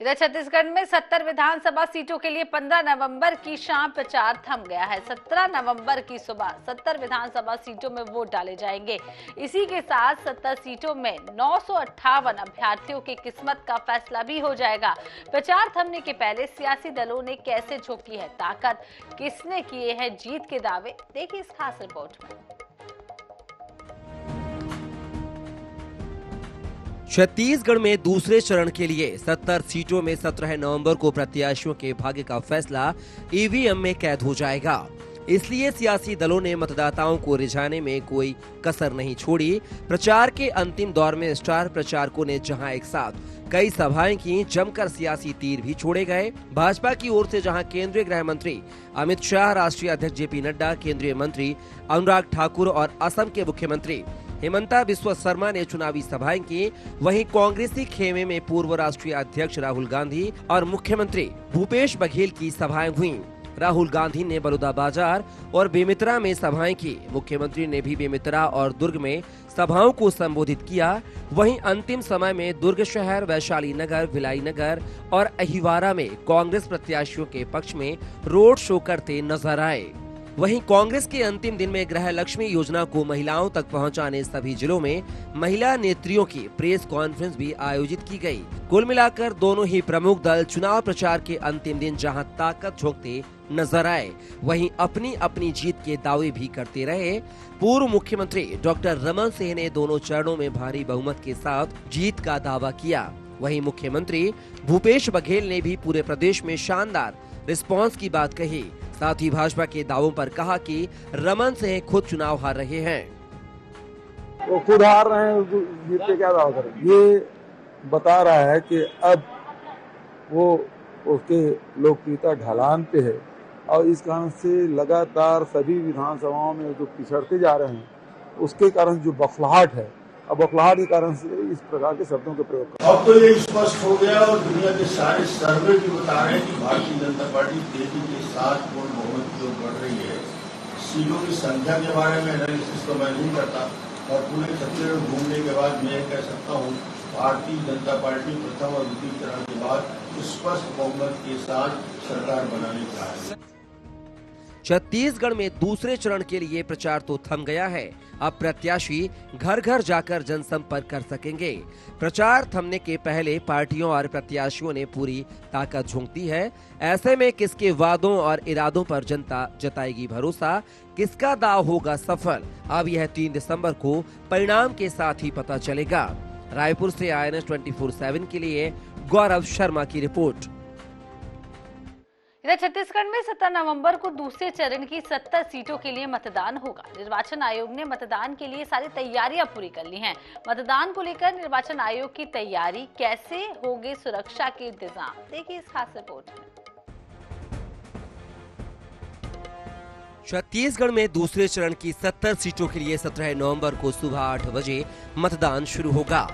इधर छत्तीसगढ़ में 70 विधानसभा सीटों के लिए 15 नवंबर की शाम प्रचार थम गया है। 17 नवंबर की सुबह 70 विधानसभा सीटों में वोट डाले जाएंगे। इसी के साथ 70 सीटों में 958 अभ्यर्थियों की किस्मत का फैसला भी हो जाएगा। प्रचार थमने के पहले सियासी दलों ने कैसे झोंकी है ताकत, किसने किए हैं जीत के दावे, देखिए इस खास रिपोर्ट में। छत्तीसगढ़ में दूसरे चरण के लिए 70 सीटों में 17 नवंबर को प्रत्याशियों के भाग्य का फैसला ईवीएम में कैद हो जाएगा। इसलिए सियासी दलों ने मतदाताओं को रिझाने में कोई कसर नहीं छोड़ी। प्रचार के अंतिम दौर में स्टार प्रचारकों ने जहां एक साथ कई सभाएं की, जमकर सियासी तीर भी छोड़े गए। भाजपा की ओर से जहां केंद्रीय गृह मंत्री अमित शाह, राष्ट्रीय अध्यक्ष जेपी नड्डा, केंद्रीय मंत्री अनुराग ठाकुर और असम के मुख्यमंत्री हिमंता बिस्वा शर्मा ने चुनावी सभाएं की, वहीं कांग्रेसी खेमे में पूर्व राष्ट्रीय अध्यक्ष राहुल गांधी और मुख्यमंत्री भूपेश बघेल की सभाएं हुईं। राहुल गांधी ने बलौदाबाजार और बेमेतरा में सभाएं की। मुख्यमंत्री ने भी बेमेतरा और दुर्ग में सभाओं को संबोधित किया। वहीं अंतिम समय में दुर्ग शहर, वैशाली नगर, भिलाई नगर और अहिवारा में कांग्रेस प्रत्याशियों के पक्ष में रोड शो करते नजर आए। वहीं कांग्रेस के अंतिम दिन में गृह लक्ष्मी योजना को महिलाओं तक पहुंचाने सभी जिलों में महिला नेत्रियों की प्रेस कॉन्फ्रेंस भी आयोजित की गई। कुल मिलाकर दोनों ही प्रमुख दल चुनाव प्रचार के अंतिम दिन जहां ताकत झोंकते नजर आए, वहीं अपनी अपनी जीत के दावे भी करते रहे। पूर्व मुख्यमंत्री डॉक्टर रमन सिंह ने दोनों चरणों में भारी बहुमत के साथ जीत का दावा किया। वहीं मुख्यमंत्री भूपेश बघेल ने भी पूरे प्रदेश में शानदार रिस्पांस की बात कही। साथ ही भाजपा के दावों पर कहा कि रमन सिंह खुद चुनाव हार रहे हैं। वो खुद हार रहे हैं, जीत के क्या दावा करें। ये बता रहा है कि अब वो उसके लोकप्रियता ढलान पे है और इस कारण से लगातार सभी विधानसभाओं में जो पिछड़ते जा रहे हैं उसके कारण जो बखलाहट है, अब बखलाहट के कारण से इस प्रकार के शब्दों का प्रयोग कर। अब तो ये स्पष्ट हो गया और दुनिया के सारे सर्वे भी बता रहे हैं कि भारतीय जनता पार्टी तेजी के साथ पूर्ण बहुमत की ओर बढ़ रही है। सीटों की संख्या के बारे में एनालिसिस तो मैं नहीं करता और पूरे छत्तीसगढ़ घूमने के बाद मैं कह सकता हूँ भारतीय जनता पार्टी प्रथम और द्वितीय चरण के बाद स्पष्ट बहुमत के साथ सरकार बनाने जा रही है। छत्तीसगढ़ में दूसरे चरण के लिए प्रचार तो थम गया है। अब प्रत्याशी घर घर जाकर जनसंपर्क कर सकेंगे। प्रचार थमने के पहले पार्टियों और प्रत्याशियों ने पूरी ताकत झोंक दी है। ऐसे में किसके वादों और इरादों पर जनता जताएगी भरोसा, किसका दाव होगा सफल, अब यह 3 दिसंबर को परिणाम के साथ ही पता चलेगा। रायपुर से INS 24/7 के लिए गौरव शर्मा की रिपोर्ट। इधर छत्तीसगढ़ में 17 नवंबर को दूसरे चरण की 70 सीटों के लिए मतदान होगा। निर्वाचन आयोग ने मतदान के लिए सारी तैयारियां पूरी कर ली हैं। मतदान को लेकर निर्वाचन आयोग की तैयारी, कैसे होंगे सुरक्षा के इंतजाम, देखिए इस खास रिपोर्ट में। छत्तीसगढ़ में दूसरे चरण की 70 सीटों के लिए 17 नवंबर को सुबह 8 बजे मतदान शुरू होगा।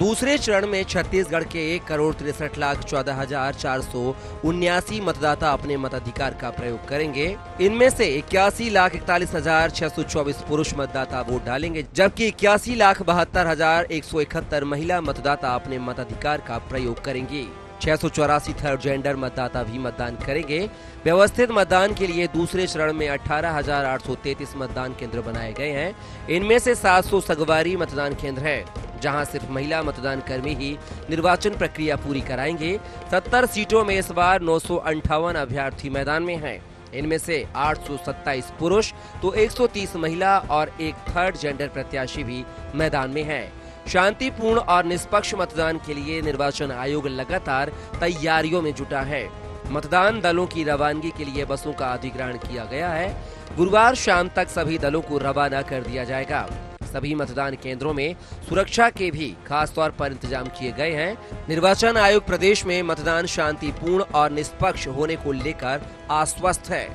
दूसरे चरण में छत्तीसगढ़ के 1,63,14,479 मतदाता अपने मताधिकार का प्रयोग करेंगे। इनमें से 81,41,624 पुरुष मतदाता वोट डालेंगे, जबकि 81,72,171 महिला मतदाता अपने मताधिकार का प्रयोग करेंगी। 684 थर्ड जेंडर मतदाता भी मतदान करेंगे। व्यवस्थित मतदान के लिए दूसरे चरण में 18,833 मतदान केंद्र बनाए गए हैं। इनमें से 700 सगवारी मतदान केंद्र हैं, जहां सिर्फ महिला मतदान कर्मी ही निर्वाचन प्रक्रिया पूरी कराएंगे। 70 सीटों में इस बार 958 अभ्यर्थी मैदान में हैं। इनमें से 827 पुरुष तो 130 महिला और एक थर्ड जेंडर प्रत्याशी भी मैदान में हैं। शांतिपूर्ण और निष्पक्ष मतदान के लिए निर्वाचन आयोग लगातार तैयारियों में जुटा है। मतदान दलों की रवानगी के लिए बसों का अधिग्रहण किया गया है। गुरुवार शाम तक सभी दलों को रवाना कर दिया जाएगा। सभी मतदान केंद्रों में सुरक्षा के भी खास तौर पर इंतजाम किए गए हैं। निर्वाचन आयोग प्रदेश में मतदान शांतिपूर्ण और निष्पक्ष होने को लेकर आश्वस्त है।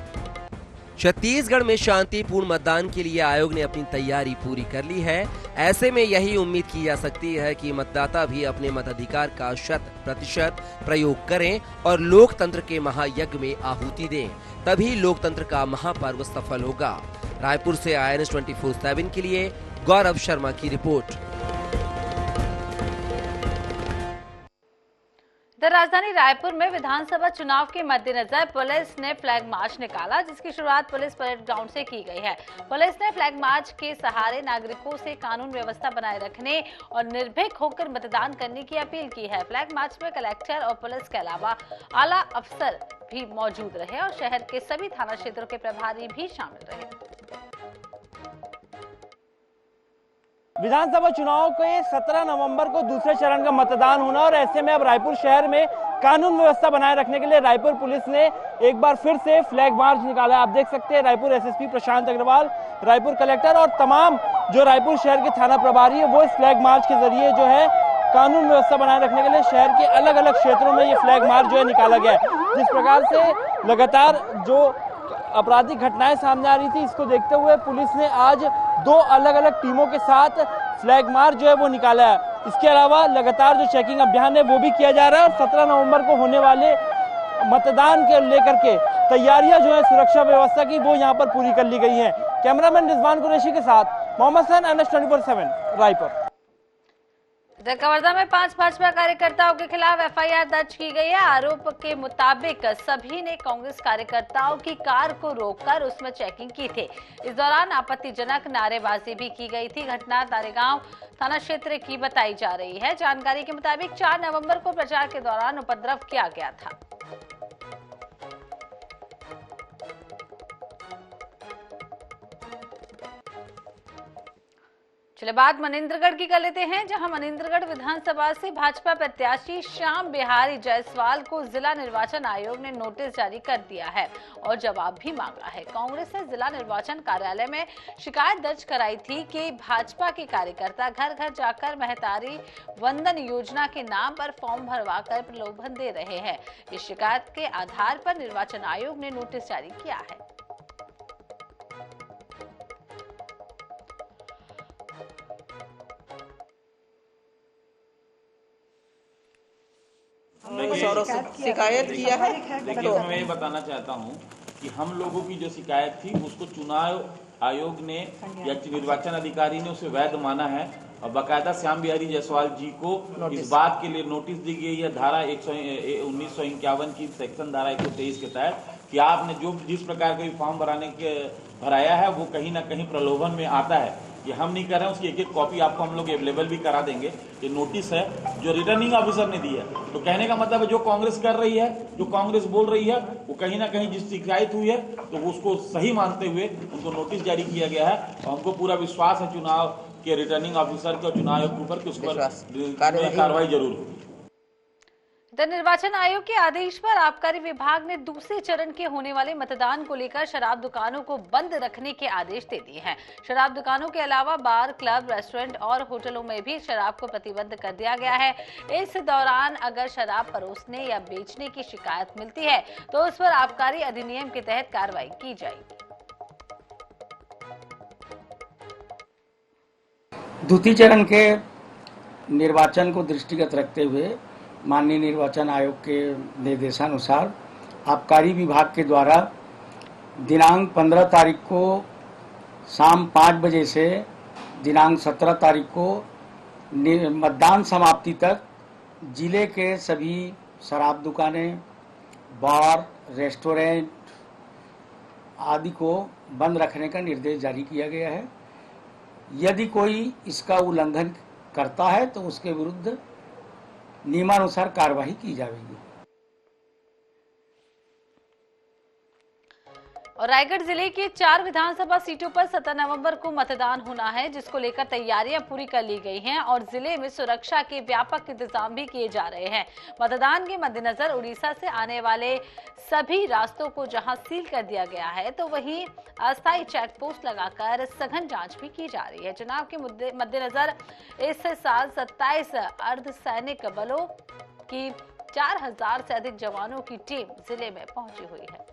छत्तीसगढ़ में शांतिपूर्ण मतदान के लिए आयोग ने अपनी तैयारी पूरी कर ली है। ऐसे में यही उम्मीद की जा सकती है कि मतदाता भी अपने मताधिकार का 100% प्रयोग करें और लोकतंत्र के महायज्ञ में आहुति दें, तभी लोकतंत्र का महापर्व सफल होगा। रायपुर से INS 24/7 के लिए गौरव शर्मा की रिपोर्ट। इधर राजधानी रायपुर में विधानसभा चुनाव के मद्देनजर पुलिस ने फ्लैग मार्च निकाला, जिसकी शुरुआत पुलिस परेड ग्राउंड से की गई है। पुलिस ने फ्लैग मार्च के सहारे नागरिकों से कानून व्यवस्था बनाए रखने और निर्भीक होकर मतदान करने की अपील की है। फ्लैग मार्च में कलेक्टर और पुलिस के अलावा आला अफसर भी मौजूद रहे और शहर के सभी थाना क्षेत्रों के प्रभारी भी शामिल रहे। विधानसभा चुनाव के 17 नवंबर को दूसरे चरण का मतदान होना और ऐसे में अब रायपुर शहर में कानून व्यवस्था बनाए रखने के लिए रायपुर पुलिस ने एक बार फिर से फ्लैग मार्च निकाला। आप देख सकते हैं रायपुर एसएसपी प्रशांत अग्रवाल, रायपुर कलेक्टर और तमाम जो रायपुर शहर के थाना प्रभारी है वो इस फ्लैग मार्च के जरिए जो है कानून व्यवस्था बनाए रखने के लिए शहर के अलग अलग क्षेत्रों में ये फ्लैग मार्च जो है निकाला गया है। जिस प्रकार से लगातार जो आपराधिक घटनाएं सामने आ रही थी, इसको देखते हुए पुलिस ने आज 2 अलग अलग टीमों के साथ फ्लैग मार्च जो है वो निकाला है। इसके अलावा लगातार जो चेकिंग अभियान है वो भी किया जा रहा है और 17 नवंबर को होने वाले मतदान के लेकर के तैयारियां जो है सुरक्षा व्यवस्था की वो यहाँ पर पूरी कर ली गई है। कैमरामैन रिजवान कुरैशी के साथ मोहम्मद हसन, NS24/7 रायपुर। कवर्धा में 5 भाजपा कार्यकर्ताओं के खिलाफ एफआईआर दर्ज की गई है। आरोप के मुताबिक सभी ने कांग्रेस कार्यकर्ताओं की कार को रोककर उसमें चेकिंग की थी। इस दौरान आपत्तिजनक नारेबाजी भी की गई थी। घटना तारेगांव थाना क्षेत्र की बताई जा रही है। जानकारी के मुताबिक 4 नवंबर को प्रचार के दौरान उपद्रव किया गया था। चलिए बात मनेंद्रगढ़ की कर लेते हैं, जहां मनेंद्रगढ़ विधानसभा से भाजपा प्रत्याशी श्याम बिहारी जायसवाल को जिला निर्वाचन आयोग ने नोटिस जारी कर दिया है और जवाब भी मांगा है। कांग्रेस ने जिला निर्वाचन कार्यालय में शिकायत दर्ज कराई थी कि भाजपा के कार्यकर्ता घर घर जाकर महतारी वंदन योजना के नाम पर फॉर्म भरवाकर प्रलोभन दे रहे हैं। इस शिकायत के आधार पर निर्वाचन आयोग ने नोटिस जारी किया है। शिकायत किया है। देखिए मैं ये बताना चाहता हूँ कि हम लोगों की जो शिकायत थी उसको चुनाव आयोग ने या निर्वाचन अधिकारी ने उसे वैध माना है और बाकायदा श्याम बिहारी जायसवाल जी को इस बात के लिए नोटिस दी गई है धारा 1951 की सेक्शन धारा 123 के तहत कि आपने जो जिस प्रकार का फॉर्म भराया है वो कहीं ना कहीं प्रलोभन में आता है। ये हम नहीं कर रहे हैं, उसकी एक कॉपी आपको हम लोग अवेलेबल भी करा देंगे। ये नोटिस है जो रिटर्निंग ऑफिसर ने दी है। तो कहने का मतलब है जो कांग्रेस कर रही है, जो कांग्रेस बोल रही है, वो कहीं ना कहीं जिस शिकायत हुई है तो उसको सही मानते हुए उनको नोटिस जारी किया गया है और हमको पूरा विश्वास है चुनाव के रिटर्निंग ऑफिसर के और चुनाव आयोग के ऊपर कि उस पर कार्रवाई जरूर होगी। निर्वाचन आयोग के आदेश पर आबकारी विभाग ने दूसरे चरण के होने वाले मतदान को लेकर शराब दुकानों को बंद रखने के आदेश दे दिए हैं। शराब दुकानों के अलावा बार, क्लब, रेस्टोरेंट और होटलों में भी शराब को प्रतिबंध कर दिया गया है। इस दौरान अगर शराब परोसने या बेचने की शिकायत मिलती है तो उस पर आबकारी अधिनियम के तहत कार्रवाई की जाएगी। द्वितीय चरण के निर्वाचन को दृष्टिगत रखते हुए माननीय निर्वाचन आयोग के निर्देशानुसार आबकारी विभाग के द्वारा दिनांक 15 तारीख को शाम 5 बजे से दिनांक 17 तारीख को मतदान समाप्ति तक जिले के सभी शराब दुकानें, बार, रेस्टोरेंट आदि को बंद रखने का निर्देश जारी किया गया है। यदि कोई इसका उल्लंघन करता है तो उसके विरुद्ध नियमानुसार कार्रवाई की जाएगी। और रायगढ़ जिले के 4 विधानसभा सीटों पर 17 नवंबर को मतदान होना है, जिसको लेकर तैयारियां पूरी कर ली गई हैं और जिले में सुरक्षा के व्यापक इंतजाम भी किए जा रहे हैं। मतदान के मद्देनजर उड़ीसा से आने वाले सभी रास्तों को जहां सील कर दिया गया है तो वहीं अस्थायी चेक पोस्ट लगाकर सघन जांच भी की जा रही है। चुनाव के मद्देनजर इस साल 27 अर्धसैनिक बलों की 4000 से अधिक जवानों की टीम जिले में पहुंची हुई है।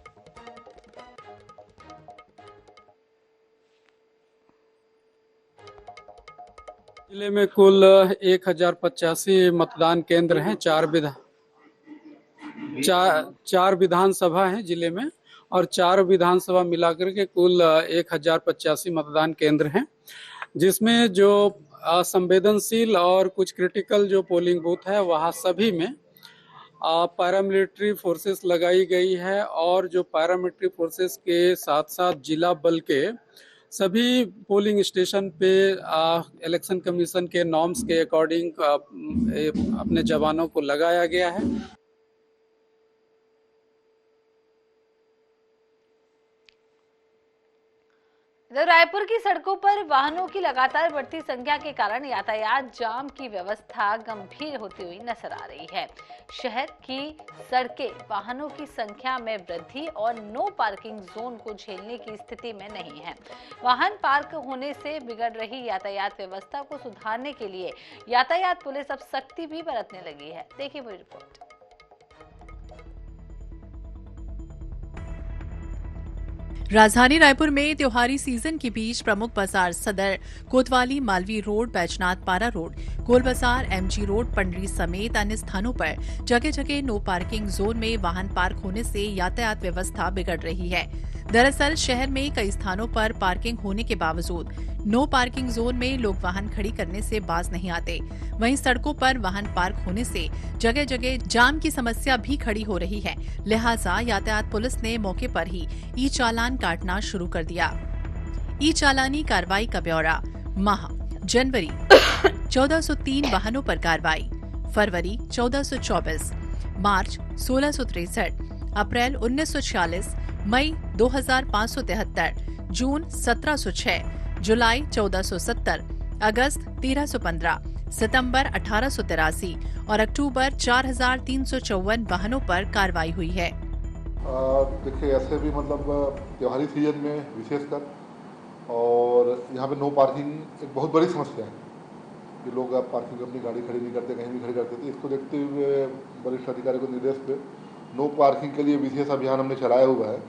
जिले में कुल 1085 मतदान केंद्र हैं। चार विधानसभा हैं जिले में और 4 विधानसभा मिलाकर के कुल 1085 मतदान केंद्र हैं, जिसमें जो संवेदनशील और कुछ क्रिटिकल जो पोलिंग बूथ है वहाँ सभी में पैरामिलिट्री फोर्सेस लगाई गई है और जो पैरामिलिट्री फोर्सेस के साथ साथ जिला बल के सभी पोलिंग स्टेशन पे इलेक्शन कमीशन के नॉर्म्स के अकॉर्डिंग अपने जवानों को लगाया गया है। रायपुर की सड़कों पर वाहनों की लगातार बढ़ती संख्या के कारण यातायात जाम की व्यवस्था गंभीर होती हुई नजर आ रही है। शहर की सड़कें वाहनों की संख्या में वृद्धि और नो पार्किंग जोन को झेलने की स्थिति में नहीं है। वाहन पार्क होने से बिगड़ रही यातायात व्यवस्था को सुधारने के लिए यातायात पुलिस अब सख्ती भी बरतने लगी है। देखिए वो रिपोर्ट। राजधानी रायपुर में त्योहारी सीजन के बीच प्रमुख बाजार सदर, कोतवाली, मालवी रोड, बैजनाथ पारा रोड, गोल बाजार, एमजी रोड, पंडरी समेत अन्य स्थानों पर जगह जगह नो पार्किंग जोन में वाहन पार्क होने से यातायात व्यवस्था बिगड़ रही है। दरअसल शहर में कई स्थानों पर पार्किंग होने के बावजूद नो पार्किंग जोन में लोग वाहन खड़ी करने से बाज नहीं आते। वहीं सड़कों पर वाहन पार्क होने से जगह जगह जाम की समस्या भी खड़ी हो रही है। लिहाजा यातायात पुलिस ने मौके पर ही ई चालान काटना शुरू कर दिया। ई चालानी कार्रवाई का ब्यौरा माह जनवरी 1403 वाहनों पर कार्रवाई, फरवरी 1424, मार्च 1663, अप्रैल 1946, मई 2573, जून 1706, जुलाई 1470, अगस्त 1315, सितंबर 1883 और अक्टूबर 4354 वाहनों पर कार्रवाई हुई है। देखिए ऐसे भी मतलब त्योहारी सीजन में विशेषकर और यहाँ पे नो पार्किंग एक बहुत बड़ी समस्या है कि लोग अब पार्किंग अपनी गाड़ी खड़ी नहीं करते, कहीं भी खड़ी करते थे। इसको देखते हुए वरिष्ठ अधिकारी को निर्देश पे नो पार्किंग के लिए विशेष अभियान हमने चलाया हुआ है।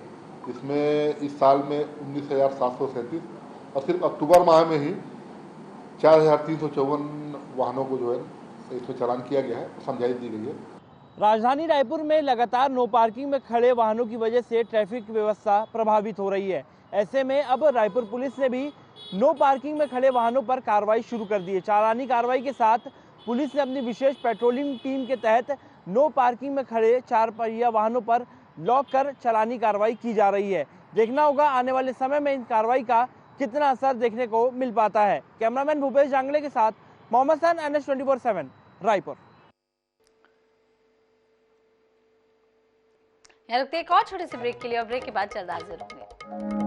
इसमें इस साल में 19,737 और सिर्फ अक्टूबर माह में ही 4,354 वाहनों को जो है इसमें चालान किया गया है, समझाइश दी गई है। राजधानी रायपुर में लगातार नो पार्किंग में खड़े वाहनों की वजह से ट्रैफिक व्यवस्था प्रभावित हो रही है। ऐसे में अब रायपुर पुलिस ने भी नो पार्किंग में खड़े वाहनों पर कार्रवाई शुरू कर दी है। चालानी कार्रवाई के साथ पुलिस ने अपनी विशेष पेट्रोलिंग टीम के तहत नो पार्किंग में खड़े 4 पहिया वाहनों पर लॉक कर चालानी कार्रवाई की जा रही है। देखना होगा आने वाले समय में इन कार्रवाई का कितना असर देखने को मिल पाता है। कैमरामैन भूपेश जांगले के साथ मोहम्मद सन, NH 24/7 रायपुर। यहाँ रुकते एक और छोटे से ब्रेक के लिए और ब्रेक के बाद जल्द हाजिर होंगे।